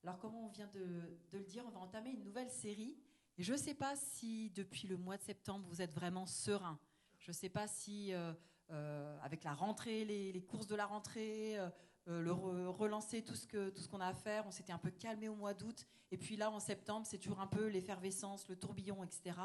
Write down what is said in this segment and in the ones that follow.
Alors, comme on vient de le dire, on va entamer une nouvelle série. Et je ne sais pas si, depuis le mois de septembre, vous êtes vraiment serein. Je ne sais pas si, avec la rentrée, les courses de la rentrée, relancer tout ce qu'on a à faire, on s'était un peu calmé au mois d'août. Et puis là, en septembre, c'est toujours un peu l'effervescence, le tourbillon, etc.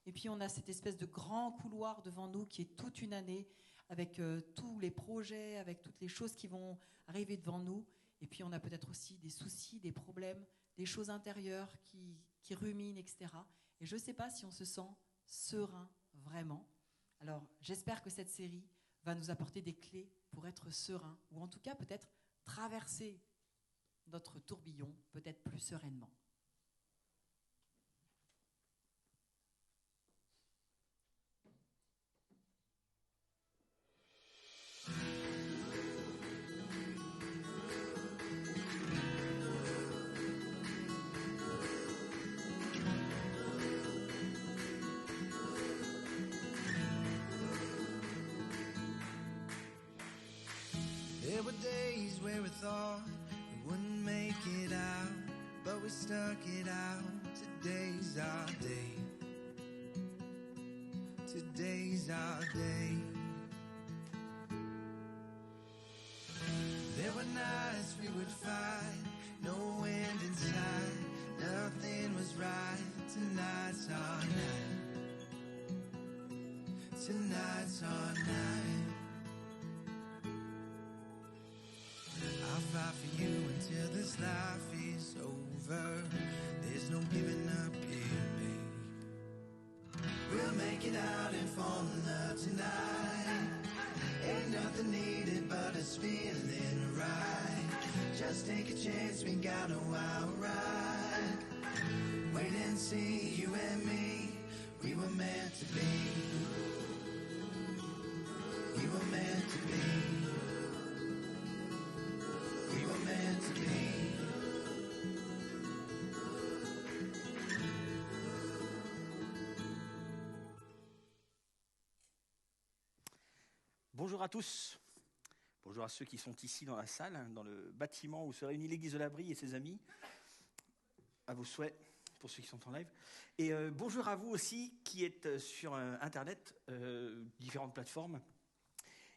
Et puis, on a cette espèce de grand couloir devant nous qui est toute une année, avec tous les projets, avec toutes les choses qui vont arriver devant nous. Et puis, on a peut-être aussi des soucis, des problèmes, des choses intérieures qui ruminent, etc. Et je ne sais pas si on se sent serein, vraiment. Alors, j'espère que cette série va nous apporter des clés pour être serein, ou en tout cas, peut-être traverser notre tourbillon, peut-être plus sereinement. There were days where we thought we wouldn't make it out, but we stuck it out. Today's our day. Today's our day. There were nights we would fight, no end in sight, nothing was right. Tonight's our night. Tonight's our night. I'll fight for you until this life is over. There's no giving up here, babe. We'll make it out and fall in love tonight. Ain't nothing needed but us feeling right. Just take a chance, we got a wild ride. Wait and see, you and me, we were meant to be. We were meant to be. We were meant to be. Bonjour à tous. Bonjour à ceux qui sont ici dans la salle, dans le bâtiment où se réunit l'église de l'Abri et ses amis. À vos souhaits, pour ceux qui sont en live. Et bonjour à vous aussi qui êtes sur Internet, différentes plateformes.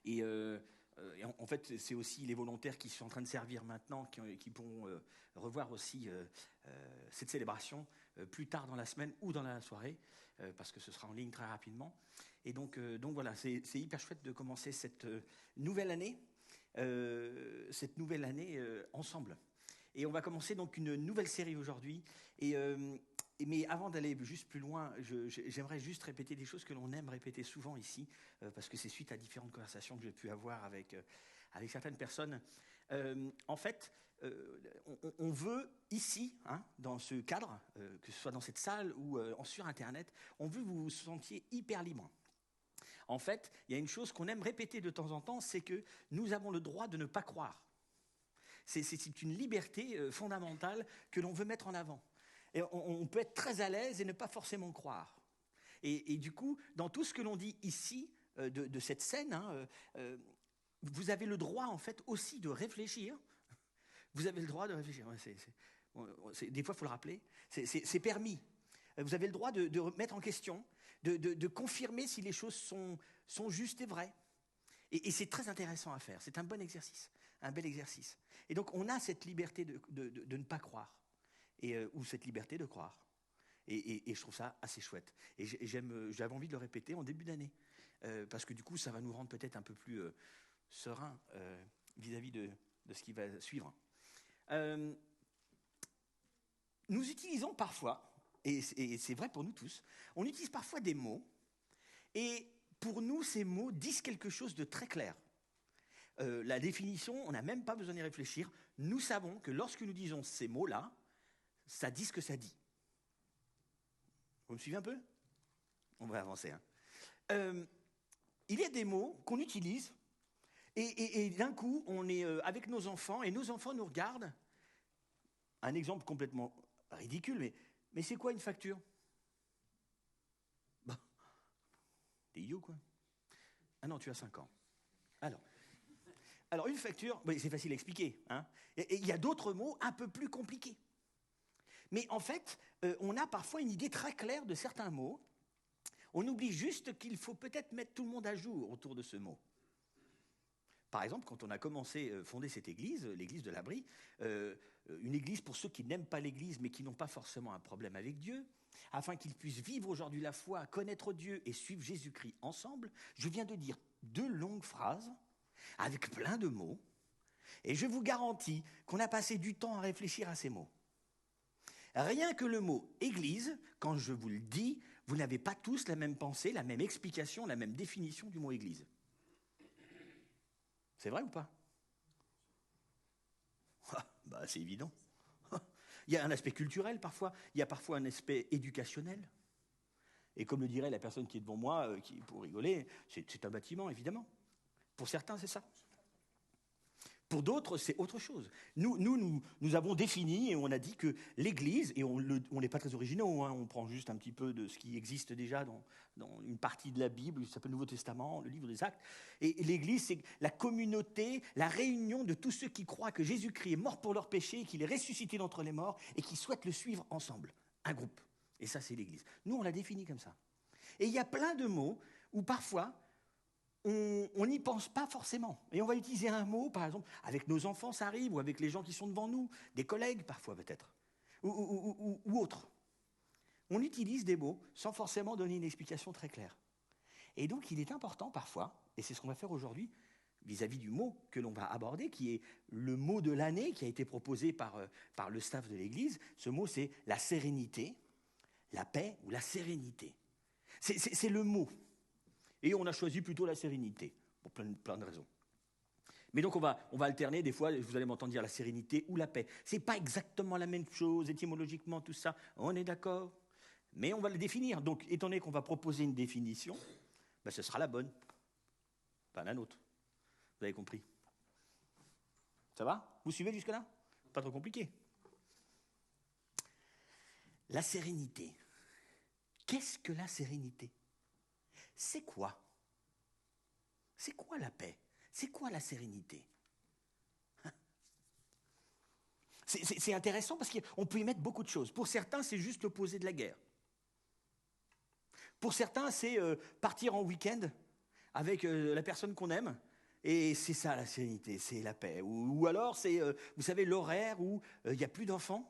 Et en fait, c'est aussi les volontaires qui sont en train de servir maintenant, qui pourront revoir aussi cette célébration plus tard dans la semaine ou dans la soirée, parce que ce sera en ligne très rapidement. Et donc voilà, c'est hyper chouette de commencer cette nouvelle année ensemble. Et on va commencer donc une nouvelle série aujourd'hui. Mais avant d'aller juste plus loin, j'aimerais juste répéter des choses que l'on aime répéter souvent ici, parce que c'est suite à différentes conversations que j'ai pu avoir avec certaines personnes. En fait, on veut ici, dans ce cadre, que ce soit dans cette salle ou sur Internet, on veut que vous vous sentiez hyper libre. En fait, il y a une chose qu'on aime répéter de temps en temps, c'est que nous avons le droit de ne pas croire. C'est une liberté fondamentale que l'on veut mettre en avant. Et on peut être très à l'aise et ne pas forcément croire. Et du coup, dans tout ce que l'on dit ici, de cette scène, vous avez le droit, en fait, aussi de réfléchir. Vous avez le droit de réfléchir. Des fois, il faut le rappeler. C'est permis. Vous avez le droit de remettre en question, de confirmer si les choses sont justes et vraies. Et c'est très intéressant à faire. C'est un bon exercice, un bel exercice. Et donc, on a cette liberté de ne pas croire. Ou cette liberté de croire. Et je trouve ça assez chouette. Et j'avais envie de le répéter en début d'année, parce que du coup, ça va nous rendre peut-être un peu plus sereins vis-à-vis de ce qui va suivre. Nous utilisons parfois, et c'est vrai pour nous tous, on utilise parfois des mots, et pour nous, ces mots disent quelque chose de très clair. La définition, on n'a même pas besoin d'y réfléchir. Nous savons que lorsque nous disons ces mots-là, ça dit ce que ça dit. Vous me suivez un peu ? On va avancer. Il y a des mots qu'on utilise et d'un coup, on est avec nos enfants et nos enfants nous regardent. Un exemple complètement ridicule, mais c'est quoi une facture ? Bah, t'es idiot, quoi. Ah non, tu as 5 ans. Alors une facture, c'est facile à expliquer. Et il y a d'autres mots un peu plus compliqués. Mais en fait, on a parfois une idée très claire de certains mots. On oublie juste qu'il faut peut-être mettre tout le monde à jour autour de ce mot. Par exemple, quand on a commencé à fonder cette église, l'église de l'Abri, une église pour ceux qui n'aiment pas l'église mais qui n'ont pas forcément un problème avec Dieu, afin qu'ils puissent vivre aujourd'hui la foi, connaître Dieu et suivre Jésus-Christ ensemble, je viens de dire 2 longues phrases avec plein de mots, et je vous garantis qu'on a passé du temps à réfléchir à ces mots. Rien que le mot « église », quand je vous le dis, vous n'avez pas tous la même pensée, la même explication, la même définition du mot « église ». C'est vrai ou pas ? C'est évident. Il y a un aspect culturel parfois, il y a parfois un aspect éducationnel. Et comme le dirait la personne qui est devant moi, pour rigoler, c'est un bâtiment, évidemment. Pour certains, c'est ça. Pour d'autres, c'est autre chose. Nous avons défini et on a dit que l'Église, et on n'est pas très originaux, hein, on prend juste un petit peu de ce qui existe déjà dans une partie de la Bible, qui s'appelle le Nouveau Testament, le livre des Actes. Et l'Église, c'est la communauté, la réunion de tous ceux qui croient que Jésus-Christ est mort pour leurs péchés, qu'il est ressuscité d'entre les morts et qui souhaitent le suivre ensemble. Un groupe. Et ça, c'est l'Église. Nous, on l'a défini comme ça. Et il y a plein de mots où parfois, on n'y pense pas forcément. Et on va utiliser un mot, par exemple, avec nos enfants, ça arrive, ou avec les gens qui sont devant nous, des collègues parfois peut-être, ou autres. On utilise des mots sans forcément donner une explication très claire. Et donc, il est important parfois, et c'est ce qu'on va faire aujourd'hui, vis-à-vis du mot que l'on va aborder, qui est le mot de l'année qui a été proposé par le staff de l'Église. Ce mot, c'est la sérénité, la paix ou la sérénité. C'est le mot. Et on a choisi plutôt la sérénité, pour plein de raisons. Mais donc on va alterner, des fois, vous allez m'entendre dire la sérénité ou la paix. Ce n'est pas exactement la même chose, étymologiquement, tout ça, on est d'accord. Mais on va le définir. Donc, étant donné qu'on va proposer une définition, ce sera la bonne, pas la nôtre. Vous avez compris? Ça va? Vous suivez jusque-là? Pas trop compliqué. La sérénité. Qu'est-ce que la sérénité? C'est quoi? C'est quoi la paix? C'est quoi la sérénité? C'est intéressant parce qu'on peut y mettre beaucoup de choses. Pour certains, c'est juste l'opposé de la guerre. Pour certains, c'est partir en week-end avec la personne qu'on aime. Et c'est ça la sérénité, c'est la paix. Ou alors, c'est, vous savez, l'horaire où il n'y a plus d'enfants.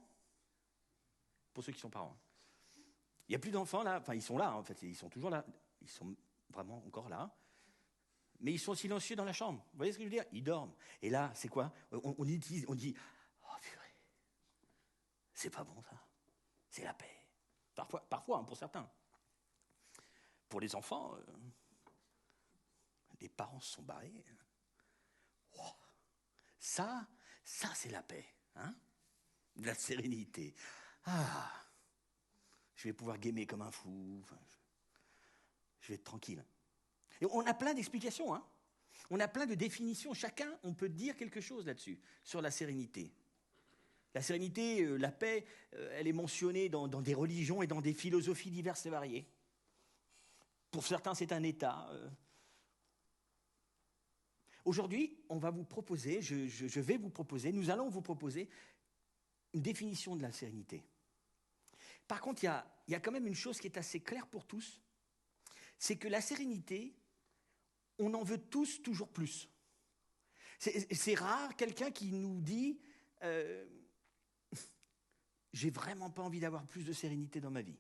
Pour ceux qui sont parents. Il n'y a plus d'enfants là, enfin ils sont là en fait, ils sont toujours là. Ils sont vraiment encore là, mais ils sont silencieux dans la chambre. Vous voyez ce que je veux dire? Ils dorment. Et là, c'est quoi? On dit, oh purée, c'est pas bon ça. C'est la paix. Parfois, pour certains. Pour les enfants, les parents se sont barrés. Oh, ça c'est la paix, hein? De la sérénité. Je vais pouvoir gamer comme un fou. Je vais être tranquille. Et on a plein d'explications, hein. On a plein de définitions. Chacun, on peut dire quelque chose là-dessus, sur la sérénité. La sérénité, la paix, elle est mentionnée dans des religions et dans des philosophies diverses et variées. Pour certains, c'est un état. Aujourd'hui, on va vous proposer, je vais vous proposer, nous allons vous proposer une définition de la sérénité. Par contre, il y a quand même une chose qui est assez claire pour tous, c'est que la sérénité, on en veut tous toujours plus. C'est rare quelqu'un qui nous dit j'ai vraiment pas envie d'avoir plus de sérénité dans ma vie.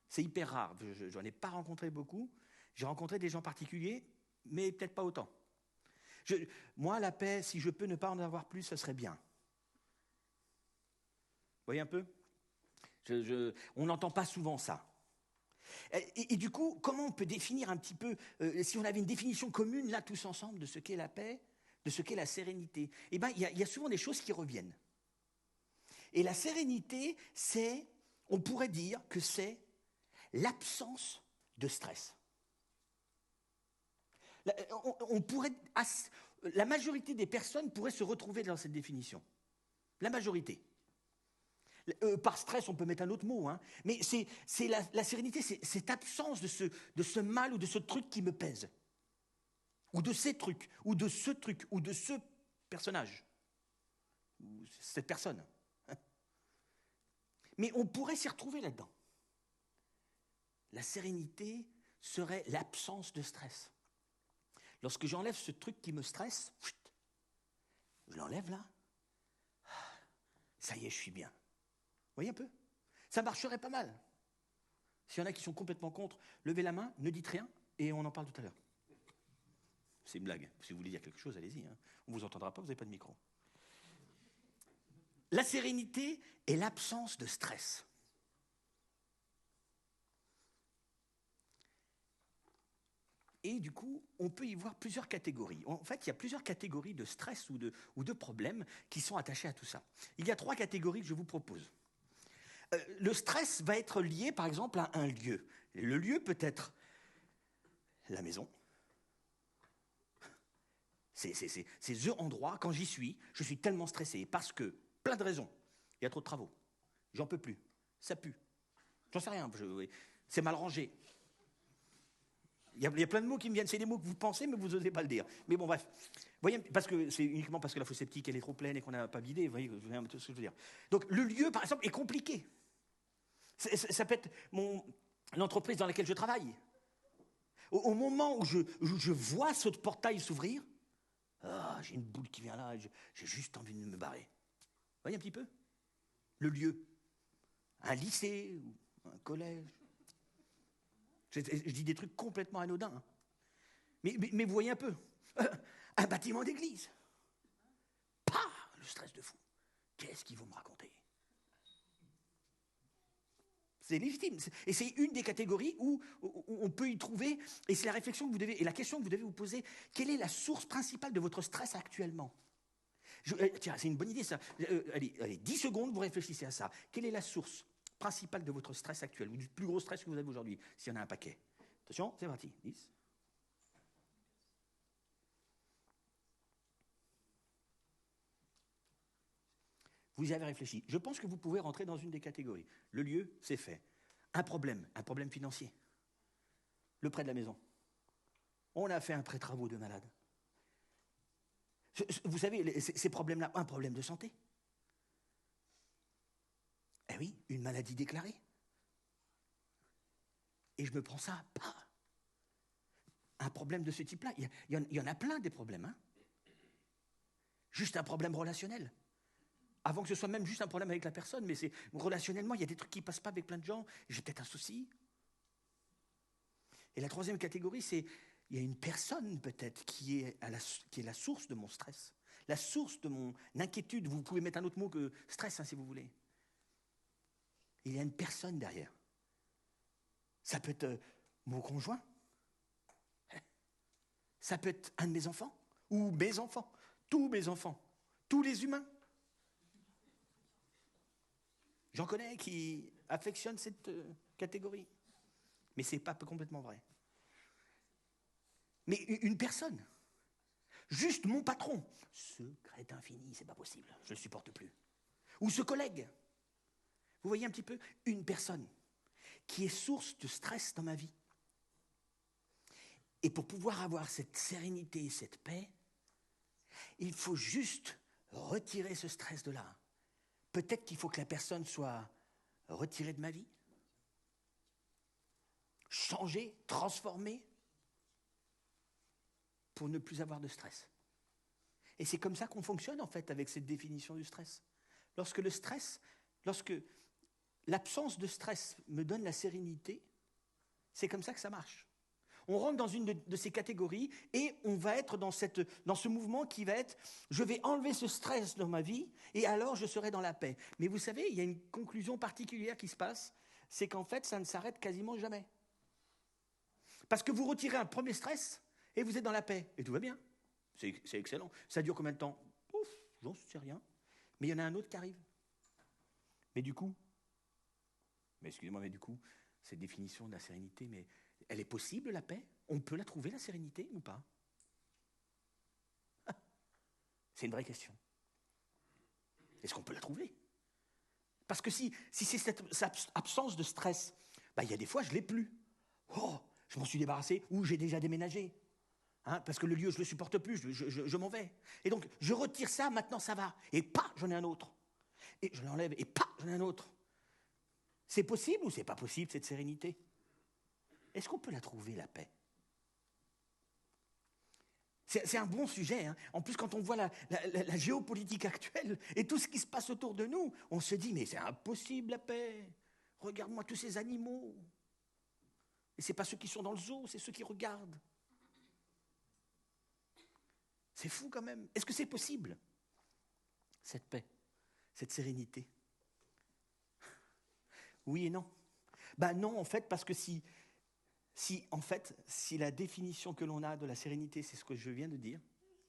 C'est hyper rare, j'en ai pas rencontré beaucoup, j'ai rencontré des gens particuliers, mais peut-être pas autant. Moi, la paix, si je peux ne pas en avoir plus, ça serait bien. Vous voyez un peu? On n'entend pas souvent ça. Et du coup, comment on peut définir un petit peu, si on avait une définition commune, là, tous ensemble, de ce qu'est la paix, de ce qu'est la sérénité? Eh bien, il y a souvent des choses qui reviennent. Et la sérénité, on pourrait dire que c'est l'absence de stress. La majorité des personnes pourraient se retrouver dans cette définition. La majorité. Par stress, on peut mettre un autre mot, hein, mais c'est la sérénité, c'est cette absence de ce mal ou de ce truc qui me pèse, ou de ces trucs, ou de ce truc, ou de ce personnage, ou cette personne. Mais on pourrait s'y retrouver là-dedans. La sérénité serait l'absence de stress. Lorsque j'enlève ce truc qui me stresse, je l'enlève là, ça y est, je suis bien. Vous voyez un peu? Ça marcherait pas mal. S'il y en a qui sont complètement contre, levez la main, ne dites rien, et on en parle tout à l'heure. C'est une blague. Si vous voulez dire quelque chose, allez-y. Hein. On ne vous entendra pas, vous n'avez pas de micro. La sérénité est l'absence de stress. Et du coup, on peut y voir plusieurs catégories. En fait, il y a plusieurs catégories de stress ou de problèmes qui sont attachés à tout ça. Il y a 3 catégories que je vous propose. Le stress va être lié, par exemple, à un lieu. Le lieu peut être la maison. C'est ce endroit, quand j'y suis, je suis tellement stressé parce que, plein de raisons, il y a trop de travaux, j'en peux plus, ça pue, j'en sais rien, c'est mal rangé. Il y a plein de mots qui me viennent, c'est des mots que vous pensez, mais vous n'osez pas le dire. Mais bon, bref, vous voyez, parce que c'est uniquement parce que la fosse septique, elle est trop pleine et qu'on n'a pas vidé, vous voyez ce que je veux dire. Donc, le lieu, par exemple, est compliqué. Ça peut être l'entreprise dans laquelle je travaille. Au moment où je vois ce portail s'ouvrir, j'ai une boule qui vient là, j'ai juste envie de me barrer. Vous voyez un petit peu? Le lieu. Un lycée, ou un collège. Je dis des trucs complètement anodins. Hein. Mais vous voyez un peu. Un bâtiment d'église. Le stress de fou. Qu'est-ce qu'ils vont me raconter? C'est légitime. Et c'est une des catégories où on peut y trouver, et c'est la réflexion que vous devez, et la question que vous devez vous poser, quelle est la source principale de votre stress actuellement? Tiens, c'est une bonne idée ça. Allez, 10 secondes, vous réfléchissez à ça. Quelle est la source principale de votre stress actuel, ou du plus gros stress que vous avez aujourd'hui, s'il y en a un paquet? Attention, c'est parti. 10. Vous y avez réfléchi. Je pense que vous pouvez rentrer dans une des catégories. Le lieu, c'est fait. Un problème financier. Le prêt de la maison. On a fait un prêt travaux de malade. Vous savez, ces problèmes-là, un problème de santé. Eh oui, une maladie déclarée. Et je me prends ça, un problème de ce type-là. Il y en a plein des problèmes. Hein. Juste un problème relationnel. Avant que ce soit même juste un problème avec la personne, mais c'est relationnellement, il y a des trucs qui ne passent pas avec plein de gens, j'ai peut-être un souci. Et la 3e catégorie, c'est, il y a une personne peut-être qui est la source de mon stress, la source de mon inquiétude. Vous pouvez mettre un autre mot que stress, hein, si vous voulez. Il y a une personne derrière. Ça peut être mon conjoint, ça peut être un de mes enfants, ou mes enfants, tous les humains. J'en connais qui affectionnent cette catégorie. Mais ce n'est pas complètement vrai. Mais une personne, juste mon patron, ce crétin infini, c'est pas possible, je ne le supporte plus. Ou ce collègue. Vous voyez un petit peu, une personne qui est source de stress dans ma vie. Et pour pouvoir avoir cette sérénité, cette paix, il faut juste retirer ce stress de là. Peut-être qu'il faut que la personne soit retirée de ma vie, changée, transformée, pour ne plus avoir de stress. Et c'est comme ça qu'on fonctionne en fait avec cette définition du stress. Lorsque l'absence de stress me donne la sérénité, c'est comme ça que ça marche. On rentre dans une de ces catégories et on va être dans ce mouvement qui va être « je vais enlever ce stress dans ma vie et alors je serai dans la paix ». Mais vous savez, il y a une conclusion particulière qui se passe, c'est qu'en fait, ça ne s'arrête quasiment jamais. Parce que vous retirez un premier stress et vous êtes dans la paix. Et tout va bien. C'est excellent. Ça dure combien de temps? Ouf, j'en sais rien. Mais il y en a un autre qui arrive. Mais du coup, cette définition de la sérénité, mais elle est possible, la paix? On peut la trouver, la sérénité, ou pas? C'est une vraie question. Est-ce qu'on peut la trouver? Parce que si c'est cette absence de stress, il y a des fois, je ne l'ai plus. Oh, je m'en suis débarrassé, ou j'ai déjà déménagé. Hein, parce que le lieu, je ne le supporte plus, je m'en vais. Et donc, je retire ça, maintenant ça va. Et j'en ai un autre. Et je l'enlève, et j'en ai un autre. C'est possible ou c'est pas possible, cette sérénité? Est-ce qu'on peut la trouver, la paix? C'est un bon sujet. Hein. En plus, quand on voit la géopolitique actuelle et tout ce qui se passe autour de nous, on se dit, mais c'est impossible la paix. Regarde-moi tous ces animaux. Et ce n'est pas ceux qui sont dans le zoo, c'est ceux qui regardent. C'est fou quand même. Est-ce que c'est possible, cette paix, cette sérénité? Oui et non. Ben non, en fait, parce que si la définition que l'on a de la sérénité, c'est ce que je viens de dire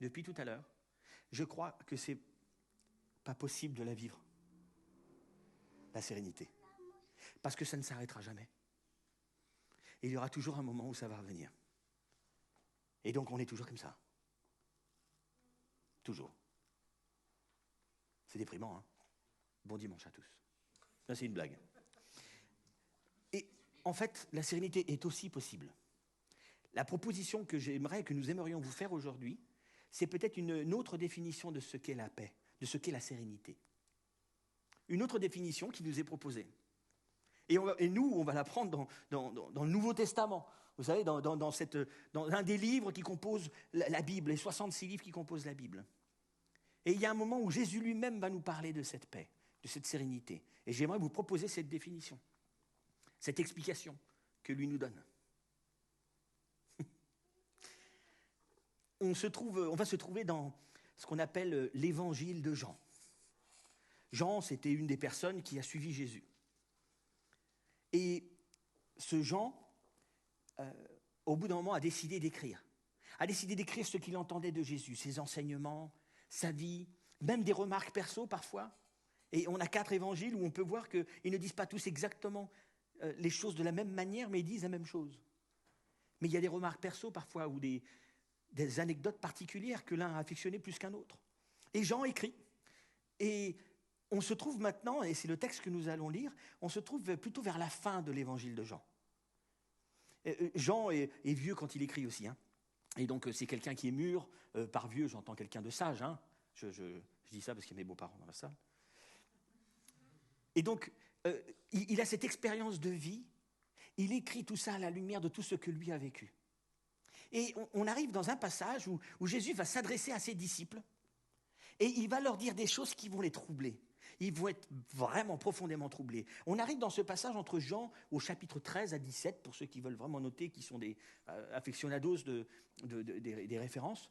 depuis tout à l'heure, je crois que c'est pas possible de la vivre, la sérénité. Parce que ça ne s'arrêtera jamais. Et il y aura toujours un moment où ça va revenir. Et donc on est toujours comme ça. Toujours. C'est déprimant, hein? Bon dimanche à tous. Ça, c'est une blague. Et en fait, la sérénité est aussi possible. La proposition que nous aimerions vous faire aujourd'hui, c'est peut-être une autre définition de ce qu'est la paix, de ce qu'est la sérénité. Une autre définition qui nous est proposée. Et nous, on va la prendre dans le Nouveau Testament. Vous savez, dans un des livres qui composent la Bible, les 66 livres qui composent la Bible. Et il y a un moment où Jésus lui-même va nous parler de cette paix, de cette sérénité. Et j'aimerais vous proposer cette définition, cette explication que lui nous donne. On va se trouver dans ce qu'on appelle l'évangile de Jean. Jean, c'était une des personnes qui a suivi Jésus. Et ce Jean, au bout d'un moment, a décidé d'écrire ce qu'il entendait de Jésus, ses enseignements, sa vie, même des remarques perso parfois. Et on a 4 évangiles où on peut voir qu'ils ne disent pas tous exactement les choses de la même manière, mais ils disent la même chose. Mais il y a des remarques perso parfois ou des anecdotes particulières que l'un a affectionnées plus qu'un autre. Et Jean écrit. Et on se trouve maintenant, et c'est le texte que nous allons lire, on se trouve plutôt vers la fin de l'évangile de Jean. Jean est vieux quand il écrit aussi. Hein. Et donc c'est quelqu'un qui est mûr. Par vieux, j'entends quelqu'un de sage. Hein. Je dis ça parce qu'il y a mes beaux-parents dans la salle. Et donc, il a cette expérience de vie. Il écrit tout ça à la lumière de tout ce que lui a vécu. Et on arrive dans un passage où Jésus va s'adresser à ses disciples et il va leur dire des choses qui vont les troubler. Ils vont être vraiment profondément troublés. On arrive dans ce passage entre Jean au chapitre 13 à 17, pour ceux qui veulent vraiment noter, qui sont des aficionados des références.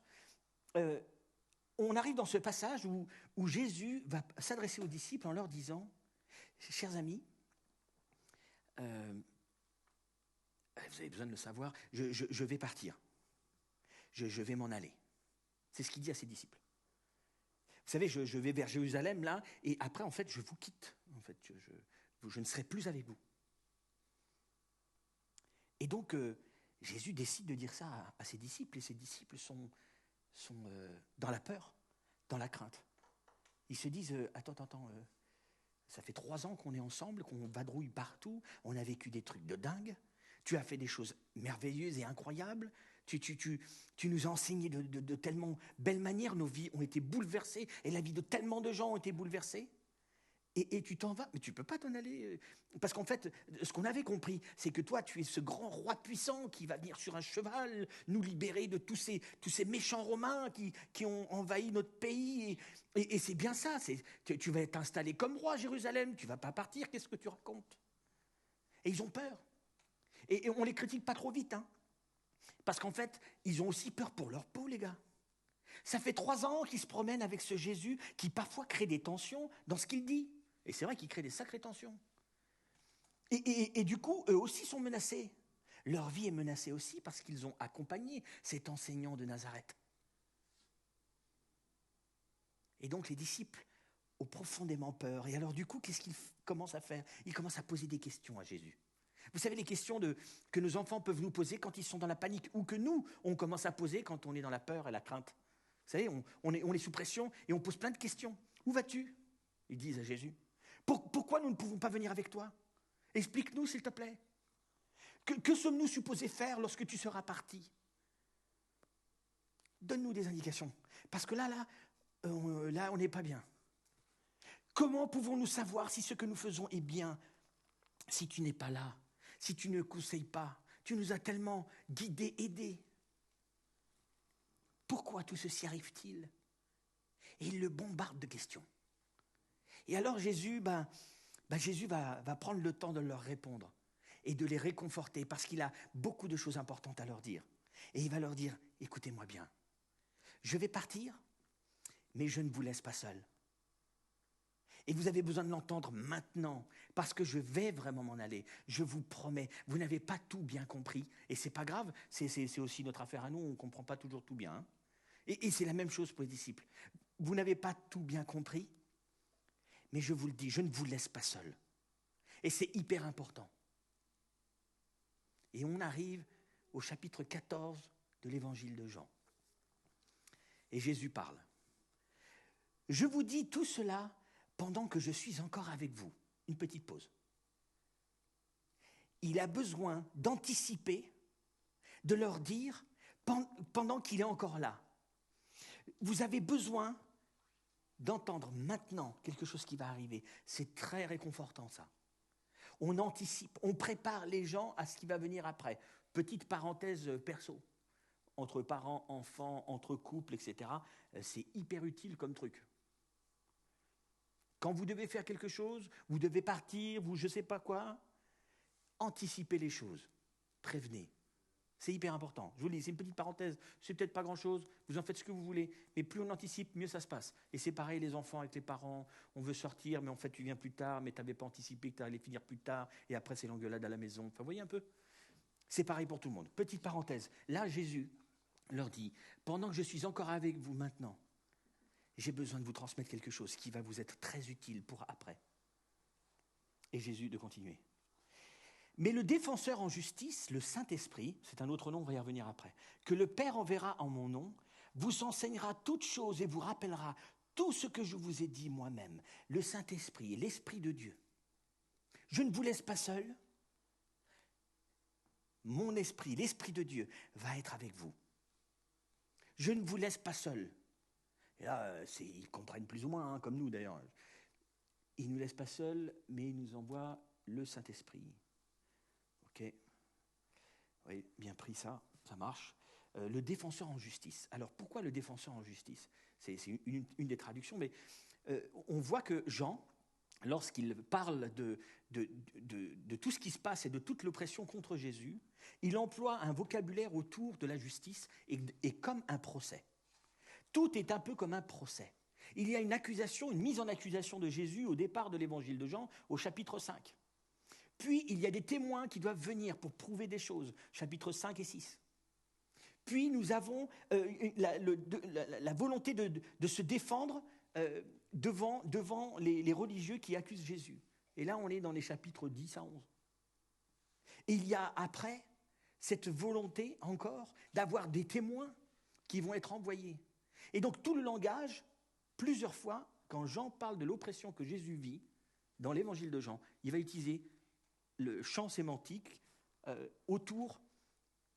On arrive dans ce passage où Jésus va s'adresser aux disciples en leur disant « Chers amis, vous avez besoin de le savoir, je vais partir. Je vais m'en aller. » C'est ce qu'il dit à ses disciples. Vous savez, je vais vers Jérusalem, là, et après, en fait, je vous quitte. En fait, je ne serai plus avec vous. Et donc, Jésus décide de dire ça à ses disciples, et ses disciples sont dans la peur, dans la crainte. Ils se disent, attends, ça fait 3 ans qu'on est ensemble, qu'on vadrouille partout, on a vécu des trucs de dingue, tu as fait des choses merveilleuses et incroyables, tu nous as enseigné de tellement belles manières, nos vies ont été bouleversées, et la vie de tellement de gens ont été bouleversées. Et tu t'en vas, mais tu ne peux pas t'en aller. Parce qu'en fait, ce qu'on avait compris, c'est que toi, tu es ce grand roi puissant qui va venir sur un cheval, nous libérer de tous ces méchants Romains qui ont envahi notre pays. Et c'est bien ça, tu vas être installé comme roi à Jérusalem, tu ne vas pas partir, qu'est-ce que tu racontes? Et ils ont peur. Et on ne les critique pas trop vite, hein. Parce qu'en fait, ils ont aussi peur pour leur peau, les gars. Ça fait 3 ans qu'ils se promènent avec ce Jésus qui parfois crée des tensions dans ce qu'il dit. Et c'est vrai qu'il crée des sacrées tensions. Et du coup, eux aussi sont menacés. Leur vie est menacée aussi parce qu'ils ont accompagné cet enseignant de Nazareth. Et donc les disciples ont profondément peur. Et alors du coup, qu'est-ce qu'ils commencent à faire? Ils commencent à poser des questions à Jésus. Vous savez, les questions que nos enfants peuvent nous poser quand ils sont dans la panique, ou que nous, on commence à poser quand on est dans la peur et la crainte. Vous savez, on est sous pression et on pose plein de questions. Où vas-tu? Ils disent à Jésus. Pourquoi nous ne pouvons pas venir avec toi? Explique-nous, s'il te plaît. Que sommes-nous supposés faire lorsque tu seras parti? Donne-nous des indications. Parce que là, on n'est pas bien. Comment pouvons-nous savoir si ce que nous faisons est bien si tu n'es pas là, si tu ne conseilles pas, tu nous as tellement guidés, aidés. Pourquoi tout ceci arrive-t-il? Et il le bombarde de questions. Et alors Jésus, Jésus va prendre le temps de leur répondre et de les réconforter parce qu'il a beaucoup de choses importantes à leur dire. Et il va leur dire, écoutez-moi bien, je vais partir, mais je ne vous laisse pas seul. Et vous avez besoin de l'entendre maintenant, parce que je vais vraiment m'en aller. Je vous promets, vous n'avez pas tout bien compris. Et ce n'est pas grave, c'est aussi notre affaire à nous, on ne comprend pas toujours tout bien. Hein. Et c'est la même chose pour les disciples. Vous n'avez pas tout bien compris, mais je vous le dis, je ne vous laisse pas seul. Et c'est hyper important. Et on arrive au chapitre 14 de l'évangile de Jean. Et Jésus parle. Je vous dis tout cela pendant que je suis encore avec vous. Une petite pause. Il a besoin d'anticiper, de leur dire pendant qu'il est encore là. Vous avez besoin d'entendre maintenant quelque chose qui va arriver. C'est très réconfortant ça. On anticipe, on prépare les gens à ce qui va venir après. Petite parenthèse perso. Entre parents, enfants, entre couples, etc. C'est hyper utile comme truc. Quand vous devez faire quelque chose, vous devez partir, vous je ne sais pas quoi, anticipez les choses, prévenez. C'est hyper important. Je vous le dis, c'est une petite parenthèse, c'est peut-être pas grand-chose, vous en faites ce que vous voulez, mais plus on anticipe, mieux ça se passe. Et c'est pareil les enfants avec les parents, on veut sortir, mais en fait tu viens plus tard, mais tu n'avais pas anticipé que tu allais finir plus tard, et après c'est l'engueulade à la maison. Enfin, vous voyez un peu? C'est pareil pour tout le monde. Petite parenthèse, là Jésus leur dit, pendant que je suis encore avec vous maintenant, j'ai besoin de vous transmettre quelque chose qui va vous être très utile pour après. Et Jésus de continuer. Mais le défenseur en justice, le Saint-Esprit, c'est un autre nom, on va y revenir après, que le Père enverra en mon nom, vous enseignera toutes choses et vous rappellera tout ce que je vous ai dit moi-même. Le Saint-Esprit, l'Esprit de Dieu. Je ne vous laisse pas seul. Mon esprit, l'Esprit de Dieu, va être avec vous. Je ne vous laisse pas seul. Et là, ils comprennent plus ou moins, hein, comme nous d'ailleurs. Il ne nous laisse pas seuls, mais il nous envoie le Saint-Esprit. Ok. Oui, bien pris ça marche. Le défenseur en justice. Alors pourquoi le défenseur en justice? C'est une des traductions, mais on voit que Jean, lorsqu'il parle de tout ce qui se passe et de toute l'oppression contre Jésus, il emploie un vocabulaire autour de la justice et comme un procès. Tout est un peu comme un procès. Il y a une accusation, une mise en accusation de Jésus au départ de l'évangile de Jean, au chapitre 5. Puis, il y a des témoins qui doivent venir pour prouver des choses, chapitres 5 et 6. Puis, nous avons la volonté de se défendre devant les religieux qui accusent Jésus. Et là, on est dans les chapitres 10 à 11. Et il y a après cette volonté encore d'avoir des témoins qui vont être envoyés. Et donc tout le langage, plusieurs fois, quand Jean parle de l'oppression que Jésus vit, dans l'évangile de Jean, il va utiliser le champ sémantique autour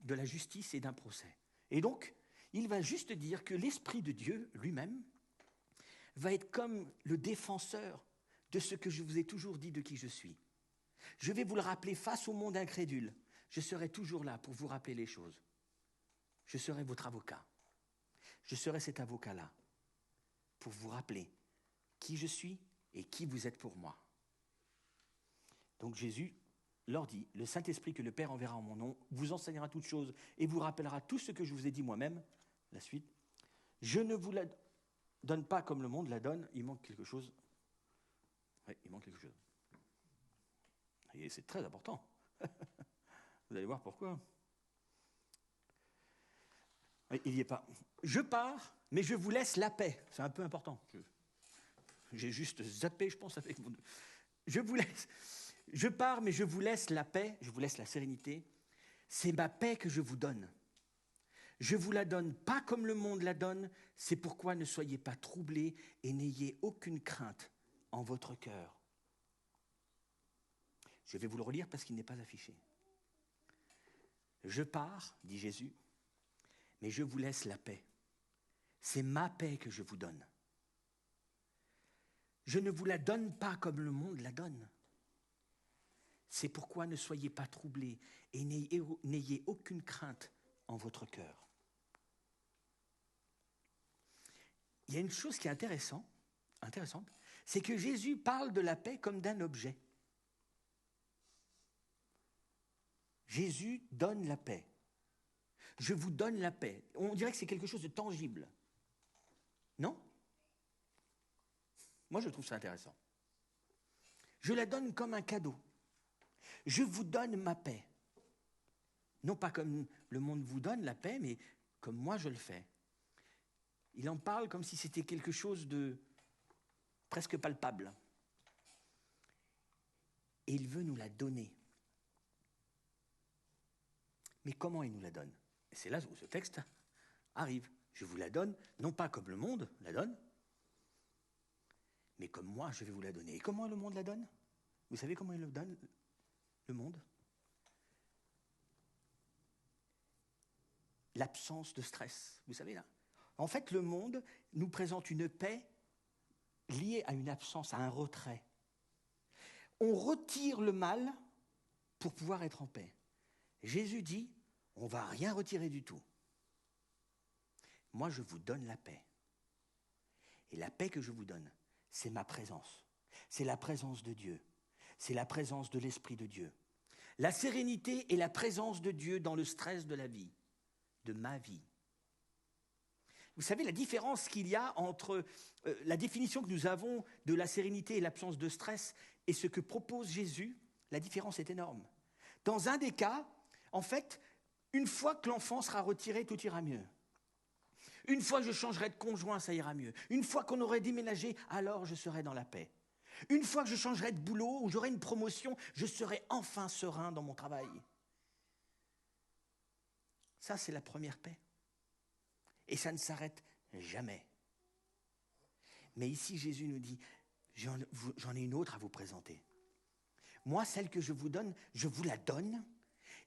de la justice et d'un procès. Et donc, il va juste dire que l'Esprit de Dieu lui-même va être comme le défenseur de ce que je vous ai toujours dit de qui je suis. Je vais vous le rappeler face au monde incrédule. Je serai toujours là pour vous rappeler les choses. Je serai votre avocat. Je serai cet avocat-là pour vous rappeler qui je suis et qui vous êtes pour moi. Donc Jésus leur dit, le Saint-Esprit que le Père enverra en mon nom vous enseignera toutes choses et vous rappellera tout ce que je vous ai dit moi-même. La suite. Je ne vous la donne pas comme le monde la donne. Il manque quelque chose. Oui, il manque quelque chose. Et c'est très important. Vous allez voir pourquoi. Oui, il n'y est pas. Je pars, mais je vous laisse la paix. C'est un peu important. J'ai juste zappé, je pense, avec mon... Je vous laisse. Je pars, mais je vous laisse la paix, je vous laisse la sérénité. C'est ma paix que je vous donne. Je vous la donne pas comme le monde la donne. C'est pourquoi ne soyez pas troublés et n'ayez aucune crainte en votre cœur. Je vais vous le relire parce qu'il n'est pas affiché. Je pars, dit Jésus, mais je vous laisse la paix. C'est ma paix que je vous donne. Je ne vous la donne pas comme le monde la donne. C'est pourquoi ne soyez pas troublés et n'ayez aucune crainte en votre cœur. Il y a une chose qui est intéressante, c'est que Jésus parle de la paix comme d'un objet. Jésus donne la paix. Je vous donne la paix. On dirait que c'est quelque chose de tangible. Non ? Moi, je trouve ça intéressant. Je la donne comme un cadeau. Je vous donne ma paix. Non pas comme le monde vous donne la paix, mais comme moi je le fais. Il en parle comme si c'était quelque chose de presque palpable. Et il veut nous la donner. Mais comment il nous la donne ? Et c'est là où ce texte arrive. Je vous la donne, non pas comme le monde la donne, mais comme moi je vais vous la donner. Et comment le monde la donne ? Vous savez comment il le donne, le monde ? L'absence de stress, vous savez là. En fait, le monde nous présente une paix liée à une absence, à un retrait. On retire le mal pour pouvoir être en paix. Jésus dit, on ne va rien retirer du tout. Moi, je vous donne la paix. Et la paix que je vous donne, c'est ma présence. C'est la présence de Dieu. C'est la présence de l'Esprit de Dieu. La sérénité est la présence de Dieu dans le stress de la vie, de ma vie. Vous savez la différence qu'il y a entre la définition que nous avons de la sérénité et l'absence de stress et ce que propose Jésus, la différence est énorme. Dans un des cas, en fait, une fois que l'enfant sera retiré, tout ira mieux. Une fois que je changerai de conjoint, ça ira mieux. Une fois qu'on aurait déménagé, alors je serai dans la paix. Une fois que je changerai de boulot ou j'aurai une promotion, je serai enfin serein dans mon travail. Ça, c'est la première paix. Et ça ne s'arrête jamais. Mais ici, Jésus nous dit, j'en ai une autre à vous présenter. Moi, celle que je vous donne, je vous la donne.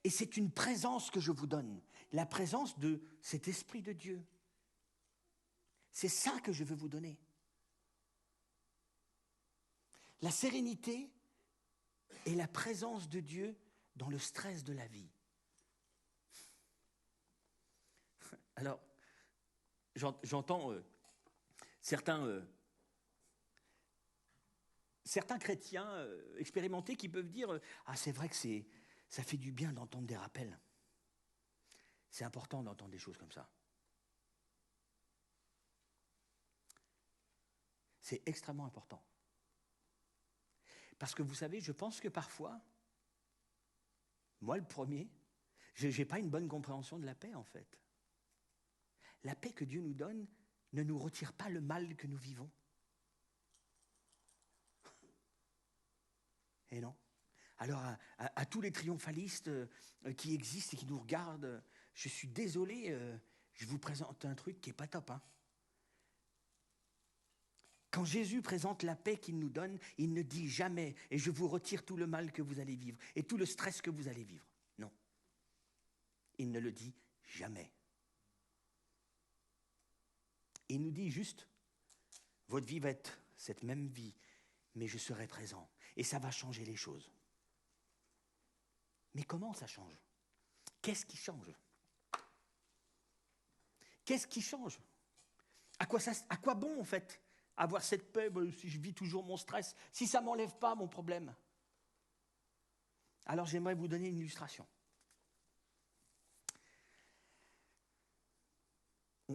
Et c'est une présence que je vous donne. La présence de cet Esprit de Dieu. C'est ça que je veux vous donner. La sérénité et la présence de Dieu dans le stress de la vie. Alors, j'entends certains chrétiens expérimentés qui peuvent dire « Ah, c'est vrai que ça fait du bien d'entendre des rappels. C'est important d'entendre des choses comme ça. » C'est extrêmement important. Parce que vous savez, je pense que parfois, moi le premier, je n'ai pas une bonne compréhension de la paix en fait. La paix que Dieu nous donne ne nous retire pas le mal que nous vivons. Et non. Alors à tous les triomphalistes qui existent et qui nous regardent, je suis désolé, je vous présente un truc qui n'est pas top. Hein. Quand Jésus présente la paix qu'il nous donne, il ne dit jamais « et je vous retire tout le mal que vous allez vivre et tout le stress que vous allez vivre ». Non. Il ne le dit jamais. Il nous dit juste « votre vie va être cette même vie, mais je serai présent et ça va changer les choses ». Mais comment ça change ? Qu'est-ce qui change ? Qu'est-ce qui change ? À quoi bon en fait ? Avoir cette paix, si je vis toujours mon stress, si ça ne m'enlève pas mon problème. Alors j'aimerais vous donner une illustration.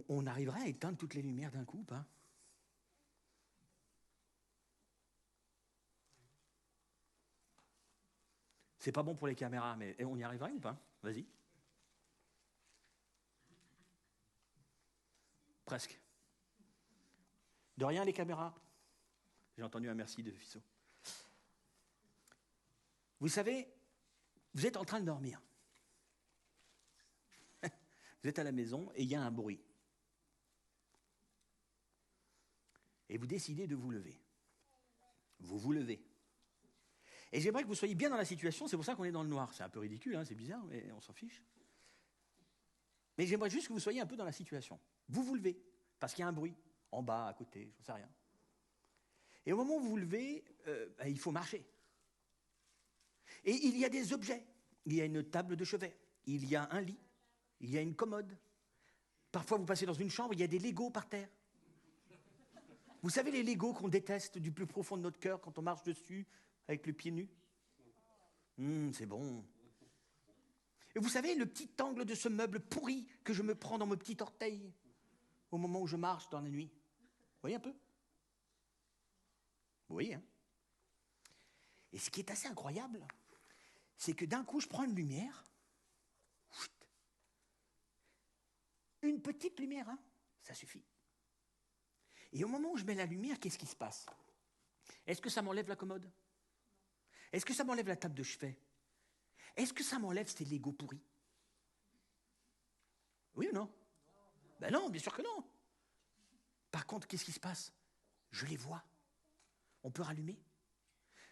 On arriverait à éteindre toutes les lumières d'un coup, pas ? C'est pas bon pour les caméras, mais on y arriverait ou pas ? Vas-y. Presque. De rien, les caméras. J'ai entendu un merci de Fisso. Vous savez, vous êtes en train de dormir. Vous êtes à la maison et il y a un bruit. Et vous décidez de vous lever. Vous vous levez. Et j'aimerais que vous soyez bien dans la situation, c'est pour ça qu'on est dans le noir. C'est un peu ridicule, hein, c'est bizarre, mais on s'en fiche. Mais j'aimerais juste que vous soyez un peu dans la situation. Vous vous levez, parce qu'il y a un bruit. En bas, à côté, je ne sais rien. Et au moment où vous vous levez, il faut marcher. Et il y a des objets. Il y a une table de chevet. Il y a un lit. Il y a une commode. Parfois, vous passez dans une chambre, il y a des Legos par terre. Vous savez les Legos qu'on déteste du plus profond de notre cœur quand on marche dessus avec le pied nu? C'est bon. Et vous savez le petit angle de ce meuble pourri que je me prends dans mon petit orteil au moment où je marche dans la nuit? Vous voyez un peu? Vous voyez, hein? Et ce qui est assez incroyable, c'est que d'un coup, je prends une lumière. Une petite lumière, hein, ça suffit. Et au moment où je mets la lumière, qu'est-ce qui se passe? Est-ce que ça m'enlève la commode? Est-ce que ça m'enlève la table de chevet? Est-ce que ça m'enlève ces Legos pourris? Oui ou non? Ben non, bien sûr que non. Par contre, qu'est-ce qui se passe? Je les vois. On peut rallumer.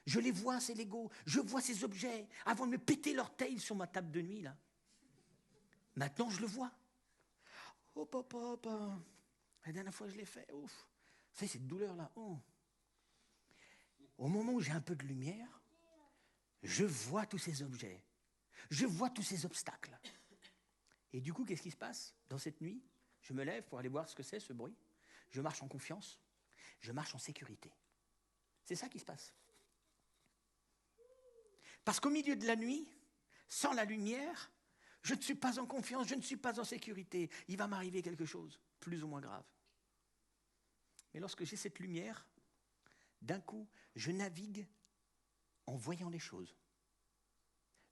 Je les vois, ces Legos. Je vois ces objets avant de me péter l'orteil sur ma table de nuit, là. Maintenant, je le vois. Hop, hop, hop. La dernière fois que je l'ai fait, ouf. Vous savez, cette douleur-là. Oh. Au moment où j'ai un peu de lumière, je vois tous ces objets. Je vois tous ces obstacles. Et du coup, qu'est-ce qui se passe dans cette nuit? Je me lève pour aller voir ce que c'est, ce bruit. Je marche en confiance. Je marche en sécurité. C'est ça qui se passe. Parce qu'au milieu de la nuit, sans la lumière, je ne suis pas en confiance, je ne suis pas en sécurité. Il va m'arriver quelque chose, plus ou moins grave. Mais lorsque j'ai cette lumière, d'un coup, je navigue en voyant les choses.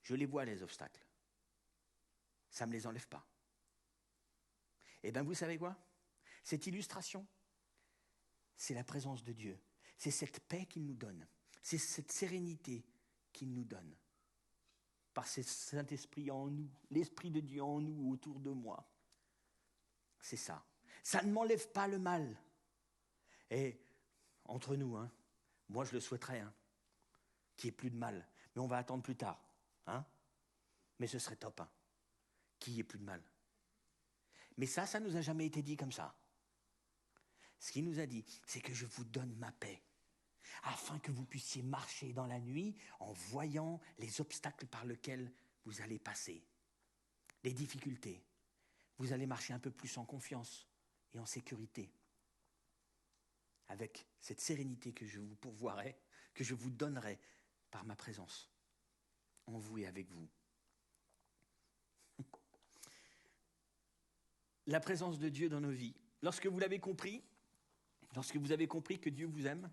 Je les vois, les obstacles. Ça ne me les enlève pas. Eh bien, vous savez quoi? Cette illustration, c'est la présence de Dieu. C'est cette paix qu'il nous donne. C'est cette sérénité qu'il nous donne. Par ce Saint-Esprit en nous, l'Esprit de Dieu en nous, autour de moi. C'est ça. Ça ne m'enlève pas le mal. Et entre nous, hein, moi je le souhaiterais, hein, qu'il n'y ait plus de mal. Mais on va attendre plus tard. Hein, mais ce serait top, hein, qu'il n'y ait plus de mal. Mais ça ne nous a jamais été dit comme ça. Ce qu'il nous a dit, c'est que je vous donne ma paix, afin que vous puissiez marcher dans la nuit en voyant les obstacles par lesquels vous allez passer, les difficultés. Vous allez marcher un peu plus en confiance et en sécurité, avec cette sérénité que je vous pourvoirai, que je vous donnerai par ma présence, en vous et avec vous. La présence de Dieu dans nos vies. Lorsque vous l'avez compris, lorsque vous avez compris que Dieu vous aime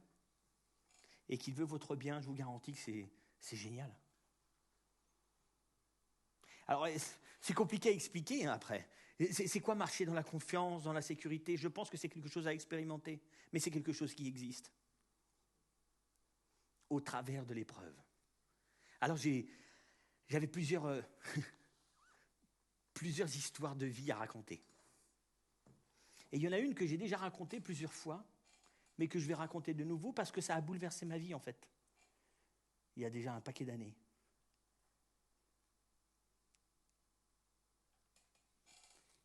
et qu'il veut votre bien, je vous garantis que c'est génial. Alors, c'est compliqué à expliquer, hein, après. C'est quoi marcher dans la confiance, dans la sécurité? Je pense que c'est quelque chose à expérimenter, mais c'est quelque chose qui existe au travers de l'épreuve. Alors, j'avais plusieurs histoires de vie à raconter. Et il y en a une que j'ai déjà racontée plusieurs fois, mais que je vais raconter de nouveau parce que ça a bouleversé ma vie, en fait. Il y a déjà un paquet d'années.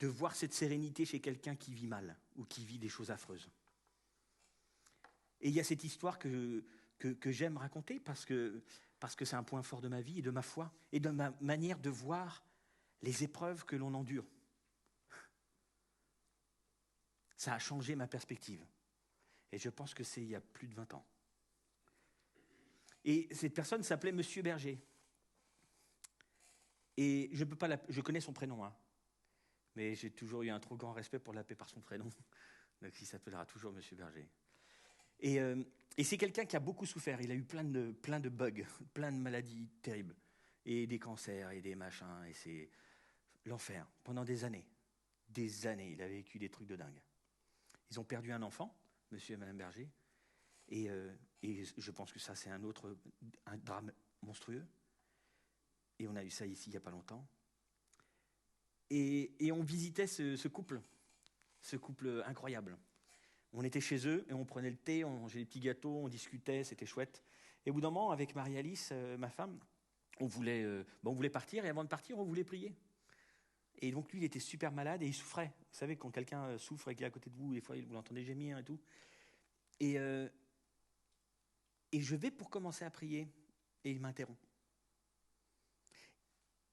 De voir cette sérénité chez quelqu'un qui vit mal ou qui vit des choses affreuses. Et il y a cette histoire que j'aime raconter parce que c'est un point fort de ma vie et de ma foi et de ma manière de voir les épreuves que l'on endure. Ça a changé ma perspective. Et je pense que c'est il y a plus de 20 ans. Et cette personne s'appelait Monsieur Berger. Et je connais son prénom, hein, mais j'ai toujours eu un trop grand respect pour l'appeler par son prénom. Donc il s'appellera toujours Monsieur Berger. Et c'est quelqu'un qui a beaucoup souffert. Il a eu plein de bugs, plein de maladies terribles. Et des cancers et des machins. Et c'est l'enfer. Pendant des années. Des années, il a vécu des trucs de dingue. Ils ont perdu un enfant, Monsieur et Madame Berger. Et je pense que ça, c'est un drame monstrueux. Et on a eu ça ici il n'y a pas longtemps. Et on visitait ce couple incroyable. On était chez eux et on prenait le thé, on mangeait des petits gâteaux, on discutait, c'était chouette. Et au bout d'un moment, avec Marie-Alice, ma femme, on voulait partir et avant de partir, on voulait prier. Et donc lui, il était super malade et il souffrait. Vous savez, quand quelqu'un souffre et qu'il est à côté de vous, des fois, vous l'entendez gémir et tout. Et je vais pour commencer à prier et il m'interrompt.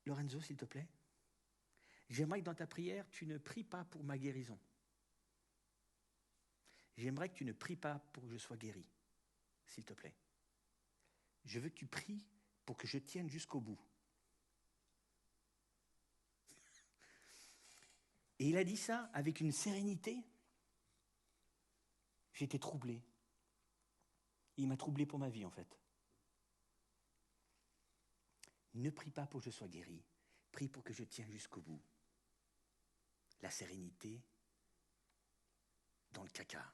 Lorenzo, s'il te plaît, j'aimerais que dans ta prière, tu ne pries pas pour ma guérison. J'aimerais que tu ne pries pas pour que je sois guéri, s'il te plaît. Je veux que tu pries pour que je tienne jusqu'au bout. Et il a dit ça avec une sérénité. J'étais troublé. Il m'a troublé pour ma vie, en fait. Ne prie pas pour que je sois guéri. Prie pour que je tienne jusqu'au bout. La sérénité dans le caca,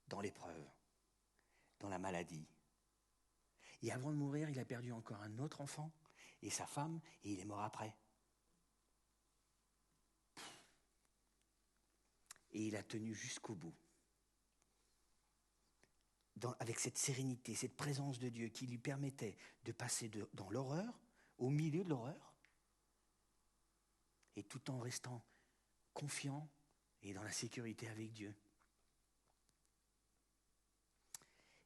dans l'épreuve, dans la maladie. Et avant de mourir, il a perdu encore un autre enfant et sa femme, et il est mort après. Et il a tenu jusqu'au bout. Avec cette sérénité, cette présence de Dieu qui lui permettait de passer dans l'horreur, au milieu de l'horreur, et tout en restant confiant et dans la sécurité avec Dieu.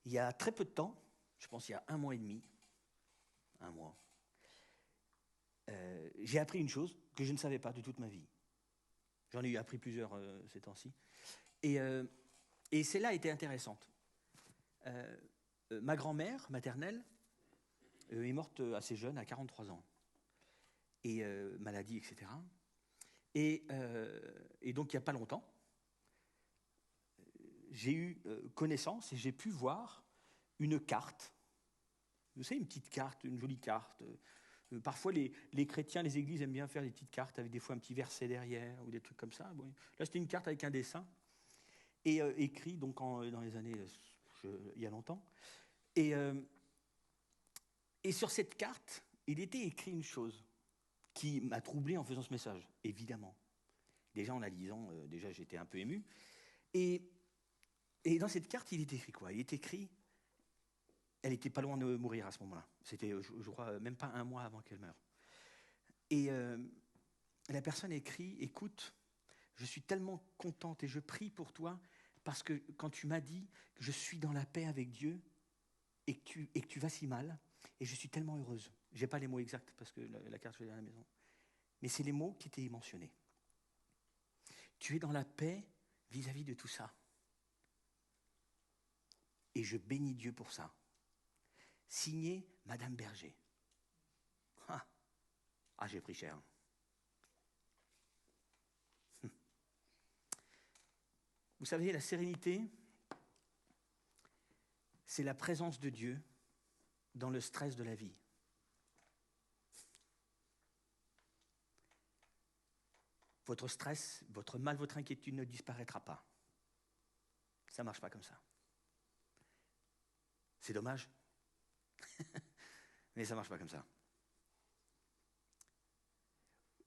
Il y a très peu de temps, je pense il y a 1 mois et demi, j'ai appris une chose que je ne savais pas de toute ma vie. J'en ai appris plusieurs ces temps-ci. Et celle-là a été intéressante. Ma grand-mère maternelle est morte assez jeune, à 43 ans. Et maladie, etc. Et donc, il n'y a pas longtemps, j'ai eu connaissance et j'ai pu voir une carte. Vous savez, une petite carte, une jolie carte. Parfois, les chrétiens, les églises aiment bien faire des petites cartes avec des fois un petit verset derrière ou des trucs comme ça. Bon, là, c'était une carte avec un dessin et écrit donc dans les années, il y a longtemps. Et sur cette carte, il était écrit une chose qui m'a troublé en faisant ce message, évidemment. Déjà, en la lisant, déjà, j'étais un peu ému. Et dans cette carte, il était écrit quoi ? Il était écrit, elle n'était pas loin de mourir à ce moment-là. C'était, je crois, même pas 1 mois avant qu'elle meure. Et la personne écrit, écoute, je suis tellement contente et je prie pour toi parce que quand tu m'as dit que je suis dans la paix avec Dieu et que tu vas si mal, et je suis tellement heureuse. Je n'ai pas les mots exacts parce que la carte, je l'ai à la maison. Mais c'est les mots qui étaient mentionnés. Tu es dans la paix vis-à-vis de tout ça. Et je bénis Dieu pour ça. Signé Madame Berger. Ah, j'ai pris cher. Vous savez, la sérénité, c'est la présence de Dieu dans le stress de la vie. Votre stress, votre mal, votre inquiétude ne disparaîtra pas. Ça ne marche pas comme ça. C'est dommage, mais ça ne marche pas comme ça.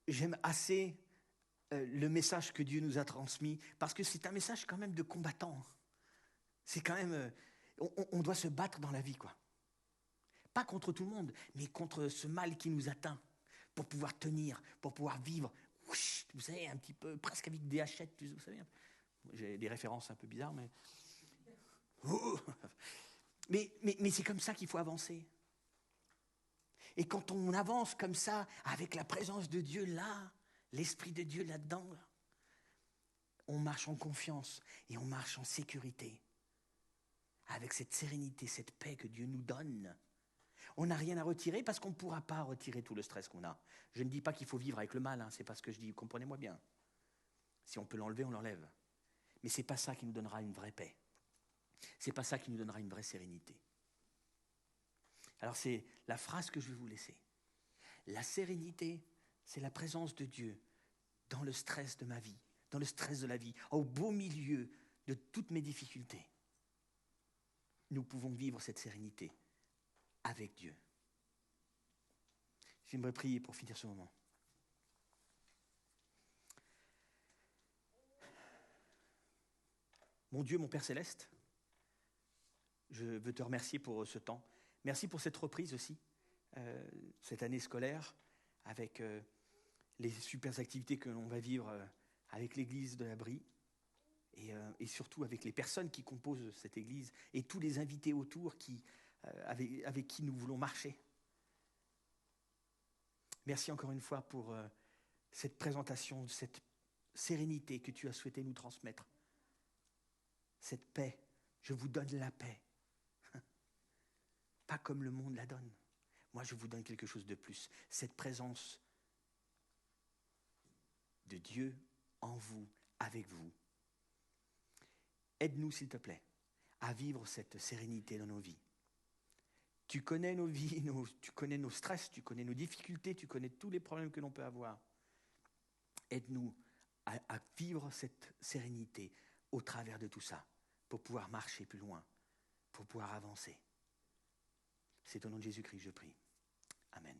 J'aime assez le message que Dieu nous a transmis, parce que c'est un message quand même de combattant. C'est quand même... on doit se battre dans la vie, quoi. Pas contre tout le monde, mais contre ce mal qui nous atteint, pour pouvoir tenir, pour pouvoir vivre, vous savez, un petit peu, presque avec des hachettes, vous savez. J'ai des références un peu bizarres, mais... Mais c'est comme ça qu'il faut avancer. Et quand on avance comme ça, avec la présence de Dieu là, l'Esprit de Dieu là-dedans, on marche en confiance et on marche en sécurité. Avec cette sérénité, cette paix que Dieu nous donne. On n'a rien à retirer parce qu'on ne pourra pas retirer tout le stress qu'on a. Je ne dis pas qu'il faut vivre avec le mal, c'est pas ce que je dis, comprenez-moi bien. Si on peut l'enlever, on l'enlève. Mais ce n'est pas ça qui nous donnera une vraie paix. Ce n'est pas ça qui nous donnera une vraie sérénité. Alors c'est la phrase que je vais vous laisser. La sérénité, c'est la présence de Dieu dans le stress de ma vie, dans le stress de la vie, au beau milieu de toutes mes difficultés. Nous pouvons vivre cette sérénité avec Dieu. J'aimerais prier pour finir ce moment. Mon Dieu, mon Père Céleste, je veux te remercier pour ce temps. Merci pour cette reprise aussi, cette année scolaire, avec les super activités que l'on va vivre avec l'église de la Brie et surtout avec les personnes qui composent cette église et tous les invités autour avec qui nous voulons marcher. Merci encore une fois pour cette présentation, cette sérénité que tu as souhaité nous transmettre. Cette paix, je vous donne la paix. Pas comme le monde la donne. Moi, je vous donne quelque chose de plus. Cette présence de Dieu en vous, avec vous. Aide-nous, s'il te plaît, à vivre cette sérénité dans nos vies. Tu connais nos vies, tu connais nos stress, tu connais nos difficultés, tu connais tous les problèmes que l'on peut avoir. Aide-nous à vivre cette sérénité au travers de tout ça, pour pouvoir marcher plus loin, pour pouvoir avancer. C'est au nom de Jésus-Christ que je prie. Amen.